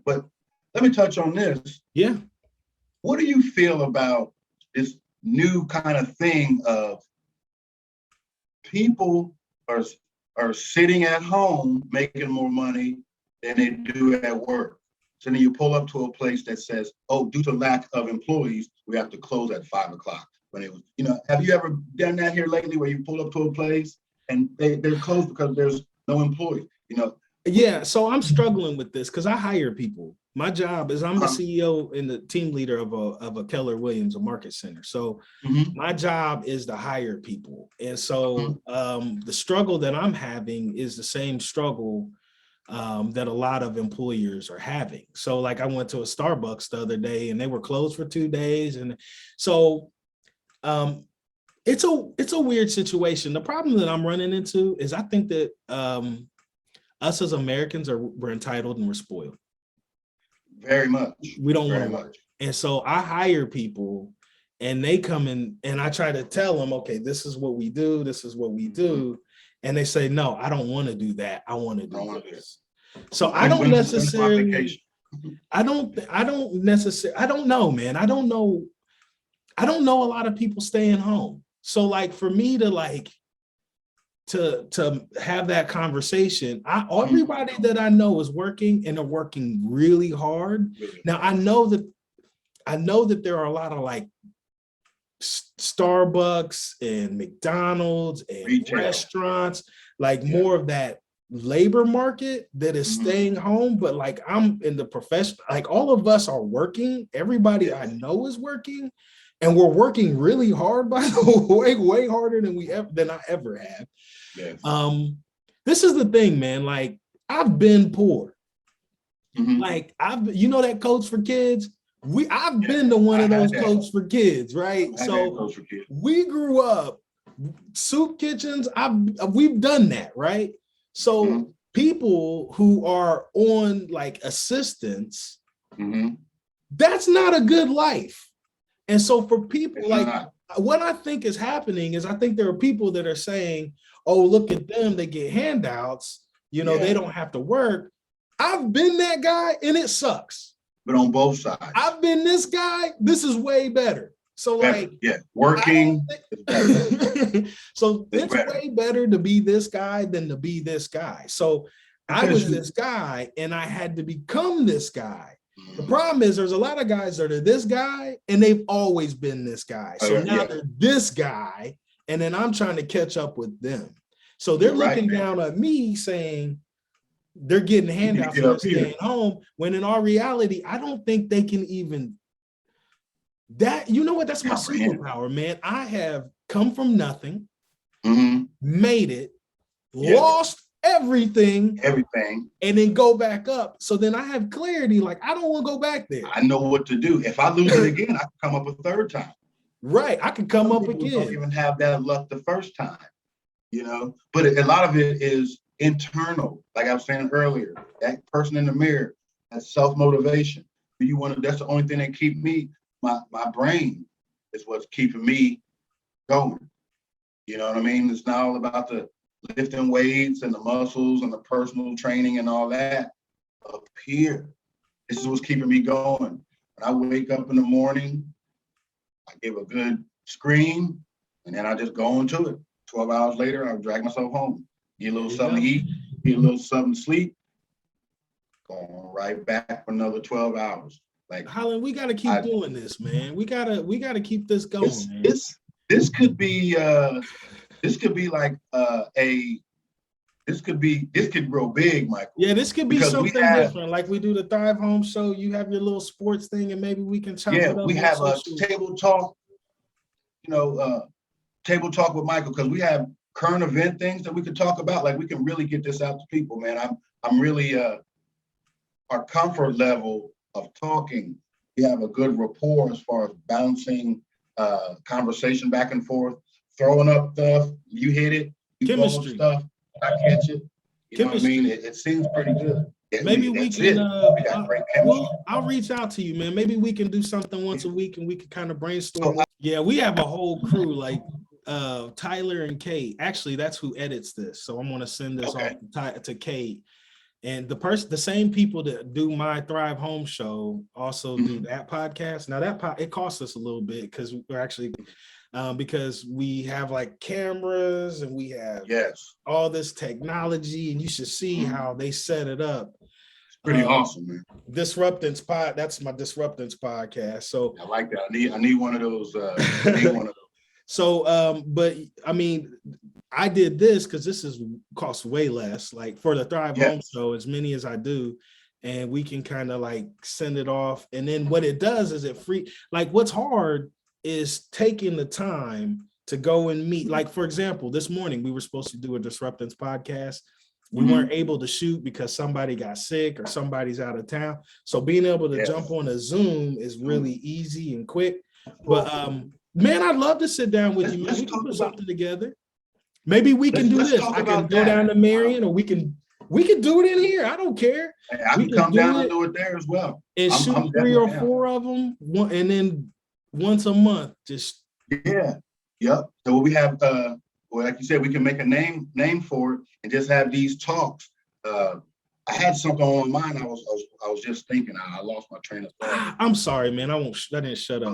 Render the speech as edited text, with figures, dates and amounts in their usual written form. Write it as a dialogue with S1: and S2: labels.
S1: But let me touch on this.
S2: Yeah.
S1: What do you feel about this new kind of thing of people are sitting at home making more money than they do at work? So then you pull up to a place that says, "Oh, due to lack of employees, we have to close at 5 o'clock." When it was, have you ever done that here lately, where you pull up to a place and they're closed because there's no employees?
S2: Yeah, so I'm struggling with this because I hire people. My job is I'm the CEO and the team leader of a Keller Williams, a market center. So my job is to hire people. And so the struggle that I'm having is the same struggle that a lot of employers are having. So like I went to a Starbucks the other day and they were closed for 2 days. And so it's a weird situation. The problem that I'm running into is I think that us as Americans we're entitled and we're spoiled.
S1: Very much.
S2: We don't want to work. And so I hire people and they come in and I try to tell them, okay, this is what we do. This is what we do. And they say, no, I don't want to do that. I want to do this. So I don't necessarily, I don't know, man. I don't know a lot of people staying home. So like for me to have that conversation, everybody that I know is working and they're working really hard. Now I know that there are a lot of like Starbucks and McDonald's and retail restaurants, like more of that labor market that is staying home. But like I'm in the profession, like all of us are working. Everybody I know is working. And we're working really hard, by the way, way harder than I ever have. Yes. This is the thing, man. Like I've been poor. Like that Coach for Kids. I've been to one of those Coach for Kids, right? So we grew up soup kitchens. We've done that, right? So people who are on like assistance, that's not a good life. And so for people what I think is happening is I think there are people that are saying, oh, look at them, they get handouts, they don't have to work. I've been that guy and it sucks.
S1: But on both sides.
S2: I've been this guy, this is way better. So
S1: working.
S2: So it's way better to be this guy than to be this guy. So I was this guy and I had to become this guy. The problem is there's a lot of guys that are this guy and they've always been this guy. So now they're this guy and then I'm trying to catch up with them. So they're looking down at me saying they're getting handouts and staying home, when in our reality, I don't think they can even that. You know what? That's my superpower, man. I have come from nothing, made it, lost everything, and then go back up. So then I have clarity. Like I don't want to go back there.
S1: I know what to do. If I lose it again, I can come up a third time.
S2: Right, I can come up again.
S1: Don't even have that luck the first time, But a lot of it is internal. Like I was saying earlier, that person in the mirror, that self-motivation. That's the only thing that keep me. My brain is what's keeping me going. You know what I mean? It's not all about the lifting weights and the muscles and the personal training and all that. Up here, this is what's keeping me going. When I wake up in the morning, I give a good scream, and then I just go into it. 12 hours later, I drag myself home. Get a little something to eat, get a little something to sleep, going right back for another 12 hours. Like
S2: Holland, we got to keep doing this, man. We gotta keep this going, man.
S1: This could be like this could grow big, Michael.
S2: Yeah, this could be something different. Like we do the Thrive Home Show. You have your little sports thing, and maybe we can chop it up.
S1: We have a table talk. Table talk with Michael, because we have current event things that we could talk about. Like we can really get this out to people, man. I'm really our comfort level of talking. We have a good rapport as far as bouncing conversation back and forth, throwing up stuff. You hit it, you throw up stuff, I catch it. You know what I mean? It seems pretty good.
S2: Maybe we can. I'll reach out to you, man. Maybe we can do something once a week, and we can kind of brainstorm. Yeah, we have a whole crew like Tyler and Kate. Actually, that's who edits this. So I'm going to send this off to Kate, And the same people that do my Thrive Home show also do that podcast. Now it costs us a little bit because we're actually because we have like cameras and we have all this technology, and you should see how they set it up.
S1: Pretty awesome, man.
S2: Disruptance Pod. That's my Disruptance podcast. So
S1: I like that. I need one of those. I need one of those.
S2: So, but I mean, I did this because this is costs way less. Like for the Thrive Home show, as many as I do, and we can kind of like send it off. And then what it does is it free. Like what's hard is taking the time to go and meet. Like for example, this morning we were supposed to do a Disruptance podcast. We weren't able to shoot because somebody got sick or somebody's out of town. So being able to jump on a Zoom is really easy and quick. But man, I'd love to sit down with you, man. We can put something together. Maybe we can do this. I can go down to Marion, or we can do it in here. I don't care.
S1: Hey, I can come down and do it there as well.
S2: And shoot 3 or 4 of them, and then once a month, just
S1: Yep. So we have well, like you said, we can make a name for it and just have these talks. I had something on my mind. I was just thinking. I lost my train of thought.
S2: I'm sorry, man. I didn't shut up.